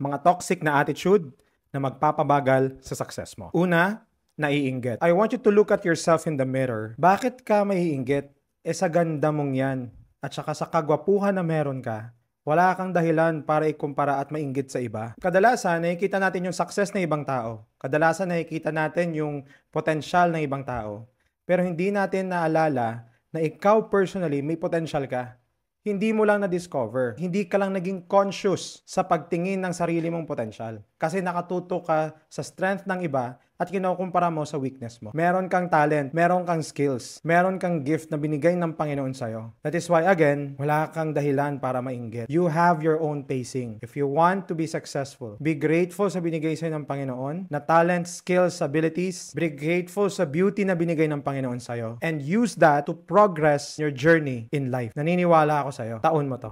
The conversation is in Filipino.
Mga toxic na attitude na magpapabagal sa success mo. Una, naiinggit. I want you to look at yourself in the mirror. Bakit ka maiinggit? Sa ganda mong yan. At saka sa kagwapuhan na meron ka, wala kang dahilan para ikumpara at mainggit sa iba. Kadalasan, nakikita natin yung success ng ibang tao. Kadalasan, nakikita natin yung potensyal ng ibang tao. Pero hindi natin naalala na ikaw personally may potential ka. Hindi mo lang na-discover. Hindi ka lang naging conscious sa pagtingin ng sarili mong potensyal. Kasi nakatuto ka sa strength ng iba at kinukumpara mo sa weakness mo. Meron kang talent, meron kang skills, meron kang gift na binigay ng Panginoon sa'yo. That is why, again, wala kang dahilan para mainggit. You have your own pacing. If you want to be successful, be grateful sa binigay sa'yo ng Panginoon, na talent, skills, abilities. Be grateful sa beauty na binigay ng Panginoon sa'yo. And use that to progress your journey in life. Naniniwala ako sa'yo. Taon mo to.